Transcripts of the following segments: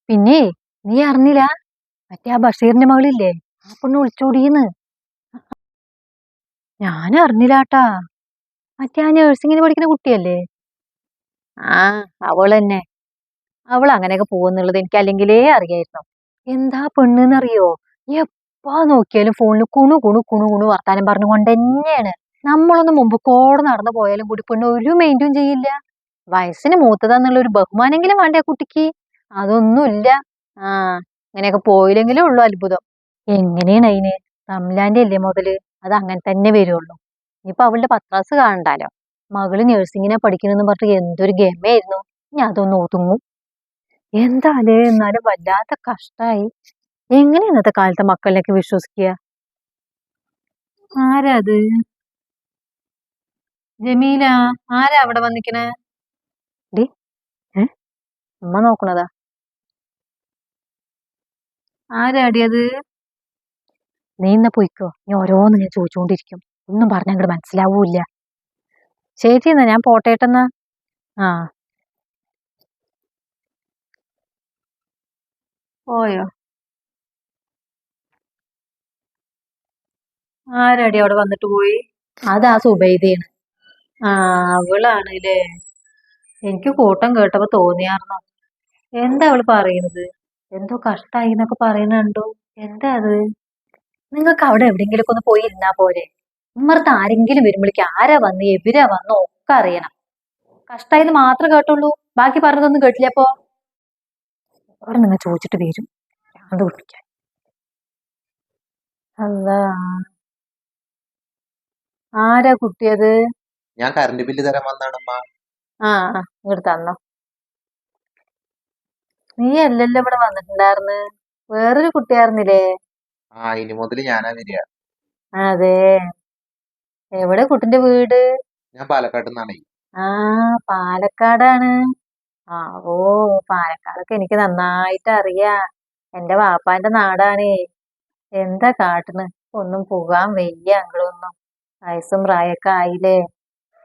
പിന്നെ നീ അറിഞ്ഞില്ല? മറ്റേ ആ ബഷീറിന്റെ മകളില്ലേ, ആ പെണ്ണ് വിളിച്ചോടീന്ന്. ഞാൻ അറിഞ്ഞില്ലാട്ടാ. മറ്റേ ആ നഴ്സിങ്ങിന് പഠിക്കുന്ന കുട്ടിയല്ലേ? ആ, അവൾ തന്നെ. അവൾ അങ്ങനെയൊക്കെ പോകുന്നുള്ളത് എനിക്ക് അല്ലെങ്കിലേ അറിയായിരുന്നു. എന്താ പെണ്ണെന്നറിയോ? എപ്പാ നോക്കിയാലും ഫോണിൽ കുണു കുണു കുണു കുണു വർത്താനം പറഞ്ഞുകൊണ്ട് തന്നെയാണ്. നമ്മളൊന്ന് മുമ്പ് കോടെ നടന്നു പോയാലും കൂടി പെണ്ണ് ഒരു മൈൻഡും ചെയ്യില്ല. വയസ്സിന് മൂത്തതാന്നുള്ള ഒരു ബഹുമാനെങ്കിലും വേണ്ടേ ആ കുട്ടിക്ക്? അതൊന്നുമില്ല. ആ, ഇങ്ങനെയൊക്കെ പോയില്ലെങ്കിലേ ഉള്ളൂ അത്ഭുതം. എങ്ങനെയാണ് അതിന്? റംലാന്റെ അല്ലേ മുതല്? അത് അങ്ങനെ തന്നെ വരുള്ളൂ. ഇനിയിപ്പൊ അവളുടെ പത്രാസ് കാണണ്ടാലോ. മകള് നഴ്സിങ്ങിനെ പഠിക്കണെന്ന് പറഞ്ഞിട്ട് എന്തൊരു ഗമയായിരുന്നു. ഇനി അതൊന്ന് ഒതുങ്ങും. എന്താലേ, എന്നാലും വല്ലാത്ത കഷ്ടായി. എങ്ങനെ ഇന്നത്തെ കാലത്തെ മക്കളിലേക്ക് വിശ്വസിക്കുക? ആരാ അത്? ജമീല? ആരാ അവിടെ വന്നിക്കണേ? ഡി, ഏ, ഉമ്മ നോക്കണതാ. ആരാടി അത്? നീ ഇന്ന പോയിക്കോ. നീ ഓരോന്ന് ഞാൻ ചോദിച്ചുകൊണ്ടിരിക്കും. ഒന്നും പറഞ്ഞ അങ്ങോട്ട് മനസ്സിലാവൂല്ല. ശരി എന്നാ, ഞാൻ പോട്ടേട്ടെന്നാ. ആ, പോയോ? ആരാടി അവിടെ വന്നിട്ട് പോയി? അതാ സുബൈദയാണ്. ആ, അവളാണല്ലേ. എനിക്ക് കൂട്ടം കേട്ടപ്പോ തോന്നിയാർന്നു. എന്താ അവള് പറയുന്നത്? എന്തോ കഷ്ടായി എന്നൊക്കെ പറയുന്നുണ്ടോ? എന്താ അത്? നിങ്ങൾക്ക് അവിടെ എവിടെയെങ്കിലും ഒക്കെ ഒന്ന് പോയി ഇരുന്നാ പോരെ? ഉമ്മർത്ത് ആരെങ്കിലും വരുമ്പോഴേക്ക് ആരാ വന്ന് എവിരാ വന്നോ ഒക്കെ അറിയണം. കഷ്ടായിന്ന് മാത്രം കേട്ടുള്ളൂ, ബാക്കി പറഞ്ഞതൊന്നും കേട്ടില്ല. അപ്പൊ അവിടെ നിങ്ങൾ ചോദിച്ചിട്ട് വരും അത് കുടിക്കാൻ. അല്ലാ, ആരാ കുട്ടിയത്? ഞാൻ കറണ്ട് ബില്ല് തരാൻ വന്നാണമ്മ. ആ, ഇങ്ങോട്ട് തന്നോ. നീ അല്ലല്ലോ ഇവിടെ വന്നിട്ടുണ്ടായിരുന്നു, വേറൊരു കുട്ടിയായിരുന്നില്ലേ? ആ, ഇനി മുതൽ ഞാനാ വരിക. അതെ. എവിടെ കുട്ടിന്റെ വീട്? ഞാൻ പാലക്കാട്ട് നിന്നാണേ. ആ, പാലക്കാടാണ്. ആ, ഓ, പാലക്കാടൊക്കെ എനിക്ക് നന്നായിട്ട് അറിയാം. എന്റെ വാപ്പാന്റെ നാടാണേ. എന്താ കാട്ടുന്ന്? ഒന്നും പോകാൻ വയ്യ അങ്ങോട്ടൊന്നും. വയസ്സും പ്രായൊക്കെ ആയില്ലേ.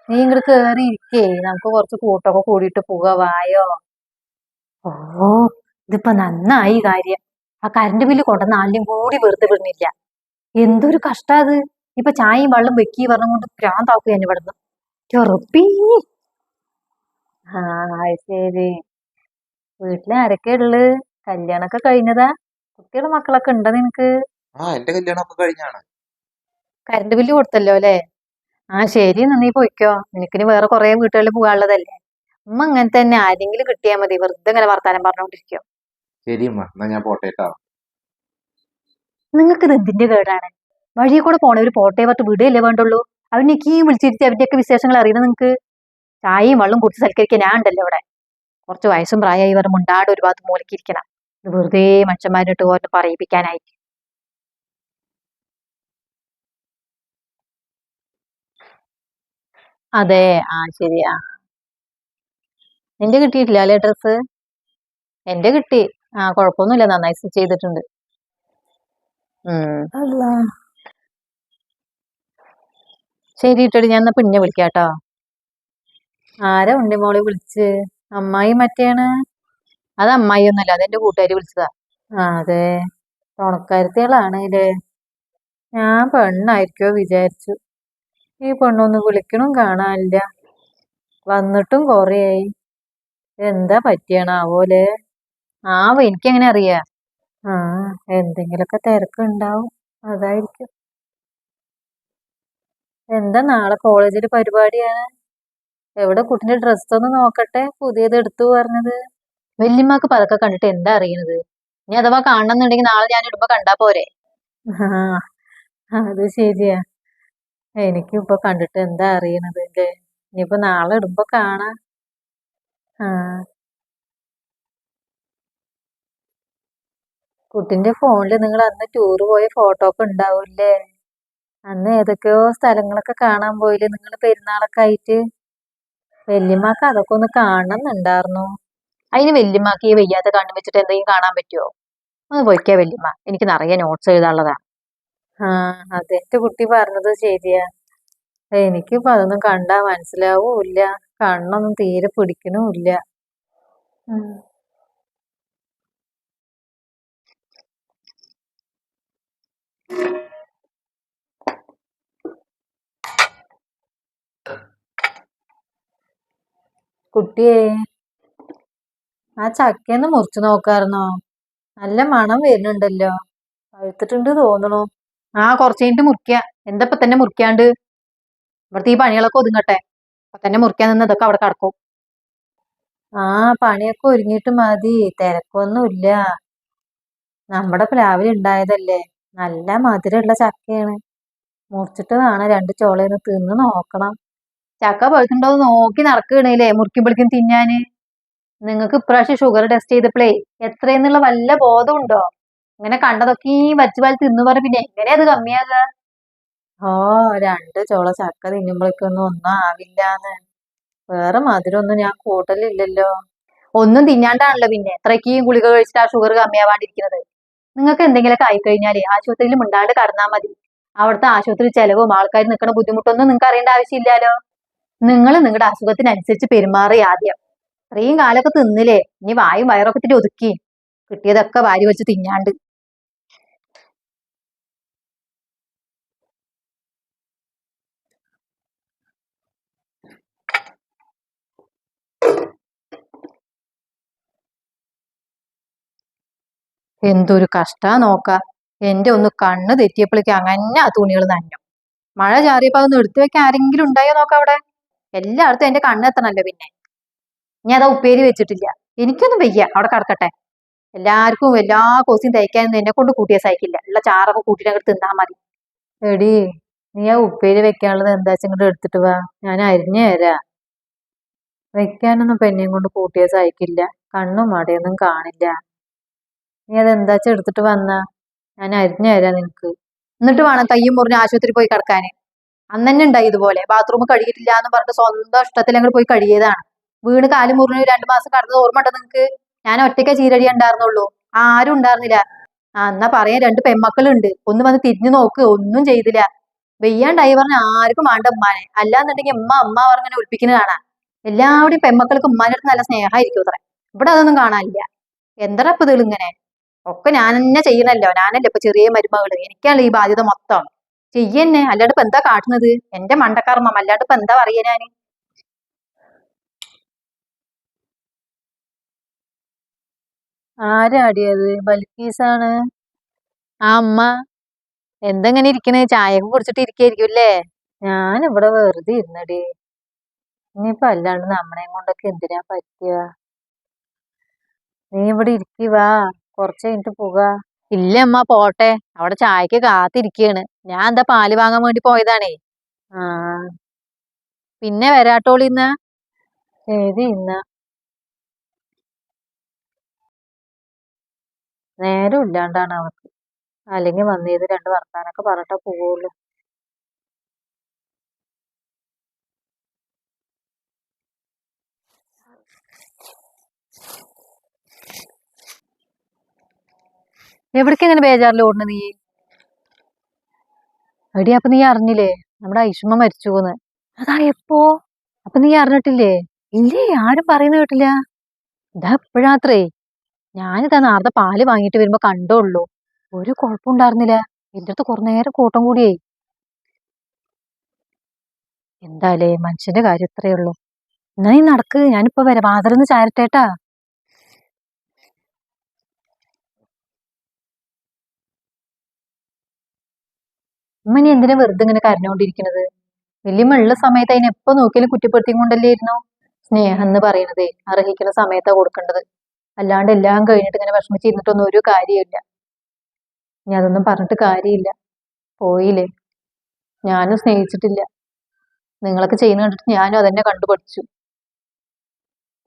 നീ ഇങ്ങോട്ട് കേറി ഇരിക്കേ, നമുക്ക് കുറച്ച് കൂട്ടൊക്കെ കൂടിയിട്ട് പോകാ, വായോ. ഓ, ഇതിപ്പോ നന്നായി കാര്യം. ആ കറണ്ട് ബില്ല് കൊണ്ടുവന്ന ആളിനെയും കൂടി വെറുതെ വിടുന്നില്ല. എന്തൊരു കഷ്ടാ അത്. ഇപ്പൊ ചായയും വെള്ളം വെക്കി പറഞ്ഞുകൊണ്ട് ഭ്രാന്താക്കുക എന്നെ ഇവിടുന്ന്. ചെറുപ്പി. ആ, ശരി. വീട്ടിലെ ആരൊക്കെ ഉള്ളു? കല്യാണൊക്കെ കഴിഞ്ഞതാ? കുട്ടികളും മക്കളൊക്കെ ഉണ്ടോ നിനക്ക്? ആ, എന്റെ കല്യാണം ഒക്കെ കഴിഞ്ഞാണ്. കറണ്ട് ബില്ല് കൊടുത്തല്ലോ അല്ലേ? ആ, ശരി എന്നാ നീ പോയിക്കോ. നിനക്കിനി വേറെ കുറെ വീട്ടുകളിൽ പോകാനുള്ളതല്ലേ. ഉമ്മ അങ്ങനെ തന്നെ, ആരെങ്കിലും കിട്ടിയാൽ മതി. വെറുതെ ഇങ്ങനെ വർത്താനം പറഞ്ഞോണ്ടിരിക്കും. ശരി അമ്മ, എന്നാ ഞാൻ പോട്ടേട്ടോ. നിങ്ങൾക്ക് ഇത് എന്തിന്റെ കേടാണ്? വഴിയെ കൂടെ പോണവര് പോട്ടെ പറഞ്ഞിട്ട് വിടുകയല്ലേ വേണ്ടുള്ളൂ. അവനേക്ക് വിളിച്ചിരുത്തി അവന്റെയൊക്കെ വിശേഷങ്ങൾ അറിയണം നിങ്ങക്ക്. ചായയും വെള്ളം കുടിച്ച് സൽക്കരിക്കാൻ ഞാൻ ഉണ്ടല്ലോ ഇവിടെ. കുറച്ച് വയസ്സും പ്രായമായി പറഞ്ഞ മുണ്ടാട് ഒരു ഭാഗത്ത് മൂലക്കിരിക്കണം. ഇത് വെറുതെ മനുഷ്യന്മാരിട്ട് ഓർന്ന് പറയിപ്പിക്കാനായിട്ട്. അതെ. ആ, ശരിയാ. നിന്റെ കിട്ടിയിട്ടില്ല അല്ലേ ഡ്രസ്സ്? എന്റെ കിട്ടി. ആ, കുഴപ്പമൊന്നുമില്ല, നന്നായി സ്റ്റിച്ച് ചെയ്തിട്ടുണ്ട്. അല്ലാ. ശരി ഇട്ടടി, ഞാൻ എന്നാ പിന്നെ വിളിക്കാട്ടോ. ആരാ ഉണ്ണിമോളെ വിളിച്ച്? അമ്മായി മറ്റേണ്? അത് അമ്മായി ഒന്നല്ല, അതെന്റെ കൂട്ടുകാരി വിളിച്ചതാ. ആ, അതെ. തുണക്കാരത്തികളാണ് ഇല്ലേ? ഞാൻ പെണ്ണായിരിക്കോ വിചാരിച്ചു. ഈ പെണ്ണൊന്ന് വിളിക്കണും കാണാനില്ല. വന്നിട്ടും കൊറേയായി. എന്താ പറ്റിയാണാവോലെ? ആവോ, എനിക്കെങ്ങനെ അറിയാ? ആ, എന്തെങ്കിലൊക്കെ തിരക്കുണ്ടാവും, അതായിരിക്കും. എന്താ നാളെ കോളേജിൽ പരിപാടിയാണ്? എവിടെ കുട്ടിന്റെ ഡ്രസ്സ് ഒന്ന് നോക്കട്ടെ, പുതിയത് എടുത്തു പറഞ്ഞത്. വല്യമ്മക്ക് പതൊക്കെ കണ്ടിട്ട് എന്താ അറിയണത്? ഇനി അഥവാ കാണണമെന്നുണ്ടെങ്കിൽ നാളെ ഞാൻ ഇടുമ്പോ കണ്ടാ പോരെ? ആ, അത് ശരിയാ. എനിക്കിപ്പൊ കണ്ടിട്ട് എന്താ അറിയണത് അല്ലേ? ഇനിയിപ്പൊ നാളെ ഇടുമ്പോ കാണാ. ആ, കുട്ടിന്റെ ഫോണില് നിങ്ങൾ അന്ന് ടൂറ് പോയ ഫോട്ടോ ഒക്കെ ഉണ്ടാവൂല്ലേ? അന്ന് ഏതൊക്കെയോ സ്ഥലങ്ങളൊക്കെ കാണാൻ പോയില്ലേ നിങ്ങൾ പെരുന്നാളൊക്കെ ആയിട്ട്? വല്യമ്മക്ക് അതൊക്കെ ഒന്ന് കാണണമെന്നുണ്ടായിരുന്നു. അതിന് വല്യമ്മക്ക് ഈ വയ്യാത്ത കണ്ണു വെച്ചിട്ട് എന്തെങ്കിലും കാണാൻ പറ്റുമോ? ഒന്ന് പോയിക്കാ വല്യമ്മ, എനിക്ക് നിറയെ നോട്ട്സ് എഴുതാനുള്ളതാ. ആ, അതെന്റെ കുട്ടി പറഞ്ഞത് ശരിയാ. എനിക്കിപ്പോ അതൊന്നും കണ്ടാ മനസ്സിലാവൂല്ല. കണ്ണൊന്നും തീരെ പിടിക്കണൂല്ല. ഉം. കുട്ടിയെ ആ ചക്കയൊന്ന് മുറിച്ചു നോക്കാറുന്നോ? നല്ല മണം വരുന്നുണ്ടല്ലോ. പഴുത്തിട്ടുണ്ട് തോന്നണു. ആ കുറച്ച് കഴിഞ്ഞിട്ട് മുറിക്ക. എന്താ ഇപ്പൊ തന്നെ മുറിക്കാണ്ട്? ഇവിടുത്തെ ഈ പണികളൊക്കെ ഒതുങ്ങട്ടെ. ഇപ്പൊ തന്നെ മുറിക്കാൻ നിന്ന് ഇതൊക്കെ അവിടെ കിടക്കും. ആ പണിയൊക്കെ ഒരുങ്ങിയിട്ട് മതി. തിരക്കൊന്നുമില്ല. നമ്മുടെ പ്ലാവിൽ ഉണ്ടായതല്ലേ. നല്ല മധുരമുള്ള ചക്കയാണ്. മുറിച്ചിട്ട് വേണം രണ്ട് ചോളയൊന്ന് തിന്ന് നോക്കണം. ചക്ക പഴുത്തുണ്ടോ നോക്കി നടക്കണേലേ മുറിക്കുമ്പോഴേക്കും തിന്നാന്. നിങ്ങൾക്ക് ഇപ്രാവശ്യം ഷുഗർ ടെസ്റ്റ് ചെയ്തപ്പോഴേ എത്രയെന്നുള്ള വല്ല ബോധം ഉണ്ടോ? ഇങ്ങനെ കണ്ടതൊക്കെ ഈ വച്ച് പാൽ തിന്നു പറഞ്ഞ പിന്നെ എങ്ങനെയാ അത് കമ്മിയാകുക? ഓ രണ്ട് ചോള ചക്ക തിന്നുമ്പോഴേക്കൊന്നും ഒന്നും ആവില്ലാന്ന്. വേറെ മധുരമൊന്നും ഞാൻ കൂട്ടലില്ലല്ലോ. ഒന്നും തിന്നാണ്ടാണല്ലോ പിന്നെ എത്രയ്ക്കും ഗുളിക കഴിച്ചിട്ട് ആ ഷുഗർ കമ്മിയാവാണ്ടിരിക്കുന്നത്. നിങ്ങൾക്ക് എന്തെങ്കിലുമൊക്കെ ആയിക്കഴിഞ്ഞാല് ആശുപത്രിയിൽ മിണ്ടാണ്ട് കടന്നാൽ മതി. അവിടുത്തെ ആശുപത്രി ചെലവും ആൾക്കാർ നിൽക്കുന്ന ബുദ്ധിമുട്ടൊന്നും നിങ്ങൾക്ക് അറിയേണ്ട ആവശ്യമില്ലല്ലോ. നിങ്ങൾ നിങ്ങളുടെ അസുഖത്തിനനുസരിച്ച് പെരുമാറി ആദ്യം. ഇത്രയും കാലമൊക്കെ തിന്നില്ലേ, ഇനി വായും വയറൊക്കെ ഇത്തിരി ഒതുക്കി കിട്ടിയതൊക്കെ വാരി വെച്ച് തിന്നാണ്ട്. എന്തൊരു കഷ്ടാ നോക്ക. എന്റെ ഒന്ന് കണ്ണ് തെറ്റിയപ്പോഴേക്ക് അങ്ങനെ ആ തുണികൾ നനഞ്ഞു. മഴ ചാറിയപ്പോ അതൊന്ന് എടുത്തു വെക്കാൻ ആരെങ്കിലും ഉണ്ടായോ നോക്ക അവിടെ. എല്ലായിടത്തും എന്റെ കണ്ണെത്തണല്ലോ പിന്നെ. ഇനി അതാ ഉപ്പേരി വെച്ചിട്ടില്ല. എനിക്കൊന്നും വയ്യ, അവിടെ കിടക്കട്ടെ. എല്ലാവർക്കും എല്ലാ കോസിയും തയ്ക്കാനൊന്നും എന്നെ കൊണ്ട് കൂട്ടിയ സഹിക്കില്ല. ഉള്ള ചാറൊക്കെ കൂട്ടിട്ട് അങ്ങോട്ട് തിന്നാ മതി. എടി, നീ ആ ഉപ്പേരി വെക്കാനുള്ളത് എന്താ വെച്ചാൽ ഇങ്ങോട്ട് എടുത്തിട്ട് വാ, ഞാൻ അരിഞ്ഞു തരാ. വെക്കാനൊന്നും പെണ്ണിയും കൊണ്ട് കൂട്ടിയ സഹിക്കില്ല. കണ്ണും മടയൊന്നും കാണില്ല. നീ അത് എന്താ വെച്ചാ എടുത്തിട്ട് വന്നാ, ഞാൻ അരിഞ്ഞു തരാം നിനക്ക്. എന്നിട്ട് വേണം കയ്യും മുറിഞ്ഞ് ആശുപത്രി പോയി കിടക്കാന്. അന്ന് തന്നെ ഉണ്ടായി ഇതുപോലെ ബാത്റൂം കഴുകിയിട്ടില്ല എന്ന് പറഞ്ഞിട്ട് സ്വന്തം ഇഷ്ടത്തിൽ അങ്ങോട്ട് പോയി കഴുകിയതാണ്. വീണ് കാല് മുറിഞ്ഞ് 2 മാസം കടന്നത് ഓർമ്മ ഉണ്ടോ നിങ്ങക്ക്? ഞാൻ ഒറ്റയ്ക്ക് ചീരടി ഉണ്ടായിരുന്നുള്ളൂ, ആരും ഉണ്ടായിരുന്നില്ല. ആ എന്നാ പറയാൻ 2 പെൺമക്കളുണ്ട്, ഒന്ന് വന്ന് തിരിഞ്ഞു നോക്ക്, ഒന്നും ചെയ്തില്ല. വെയ്യാണ്ടായി പറഞ്ഞ ആർക്കും വേണ്ട ഉമ്മാനെ. അല്ലാന്നുണ്ടെങ്കിൽ ഉമ്മ അമ്മ പറഞ്ഞങ്ങനെ ഒളിപ്പിക്കുന്നത് കാണാം. എല്ലാവരുടെയും പെൺമക്കൾക്ക് ഉമ്മാന്റെ അടുത്ത് നല്ല സ്നേഹമായിരിക്കും അത്ര. ഇവിടെ അതൊന്നും കാണാനില്ല. എന്താ ഇപ്പൊ ഇതിൽ ഇങ്ങനെ? ഒക്കെ ഞാൻ തന്നെ ചെയ്യണല്ലോ, ഞാനല്ലേ ഇപ്പൊ ചെറിയ മരുമകള്, എനിക്കാണല്ലോ ഈ ബാധ്യത മൊത്തം. ചെയ്യന്നെ, അല്ലാണ്ട് ഇപ്പൊ എന്താ കാട്ടുന്നത്? എന്റെ മണ്ടക്കർമ്മം, അല്ലാണ്ട് ഇപ്പൊ എന്താ പറയാ ഞാന്? ആരാടിയത്? ബൽക്കീസാണ്. ആ അമ്മ എന്തെങ്ങനെ ഇരിക്കണേ? ചായയൊക്കെ കുടിച്ചിട്ട് ഇരിക്കായിരിക്കും അല്ലേ? ഞാനിവിടെ വെറുതെ ഇരുന്നടി. ഇനിയിപ്പൊ അല്ലാണ്ട് നമ്മളെയും കൊണ്ടൊക്കെ എന്തിനാ പറ്റുക? നീ ഇവിടെ ഇരിക്കുവാ, കുറച്ച് കഴിഞ്ഞിട്ട് പോകാ. ഇല്ല അമ്മ പോട്ടെ, അവിടെ ചായക്ക് കാത്തിരിക്കയാണ്. ഞാൻ എന്താ പാല് വാങ്ങാൻ വേണ്ടി പോയതാണേ. ആ പിന്നെ വരാട്ടോളിന്ന്. ശരി ഇന്ന്. നേരം ഇല്ലാണ്ടാണ് അവർക്ക്. അല്ലെങ്കിൽ വന്നത് രണ്ട് വർത്താനൊക്കെ പറഞ്ഞിട്ടേ പോവുള്ളൂ. എവിടേക്ക് ഇങ്ങനെ ബേജാറിൽ ഓടുന്നു നീ? എടി അപ്പൊ നീ അറിഞ്ഞില്ലേ നമ്മുടെ ഐഷുമ്മ മരിച്ചു പോന്ന്? അതാ എപ്പോ? അപ്പൊ നീ അറിഞ്ഞിട്ടില്ലേ? ഇല്ലേ, ആരും പറയുന്ന കേട്ടില്ല. ഇതാ എപ്പോഴാത്രേ. ഞാനിതാ നേരത്തെ പാല് വാങ്ങിട്ട് വരുമ്പോ കണ്ടോള്ളൂ. ഒരു കുഴപ്പമുണ്ടായിരുന്നില്ല. എന്റെ അടുത്ത് കുറെ നേരം കൂട്ടം കൂടിയേ. എന്തായാലേ മനുഷ്യന്റെ കാര്യം ഇത്രയേ ഉള്ളൂ. എന്നാ നീ നടക്ക്, ഞാനിപ്പോ വരാം. വാതിലൊന്ന് ചാരട്ടേട്ടാ. ഉമ്മ നീ എന്തിനാ വെറുതെ ഇങ്ങനെ കരഞ്ഞോണ്ടിരിക്കണത്? വല്യമ്മ ഉള്ള സമയത്ത് അതിനെ എപ്പോ നോക്കിയാലും കുറ്റപ്പെടുത്തിയും കൊണ്ടല്ലേയിരുന്നോ? സ്നേഹം എന്ന് പറയണതേ അർഹിക്കുന്ന സമയത്താ കൊടുക്കേണ്ടത്. അല്ലാണ്ട് എല്ലാം കഴിഞ്ഞിട്ട് ഇങ്ങനെ വിഷമിച്ചിരുന്നിട്ടൊന്നും ഒരു കാര്യമില്ല. ഇനി അതൊന്നും പറഞ്ഞിട്ട് കാര്യമില്ല. പോയില്ലേ. ഞാനും സ്നേഹിച്ചിട്ടില്ല. നിങ്ങളൊക്കെ ചെയ്യുന്ന കണ്ടിട്ട് ഞാനും അതന്നെ കണ്ടുപഠിച്ചു.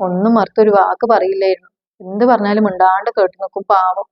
ഒന്നും മറുത്തൊരു വാക്ക് പറയില്ലായിരുന്നു. എന്ത് പറഞ്ഞാലും മിണ്ടാണ്ട് കേട്ടു നിൽക്കും പാവം.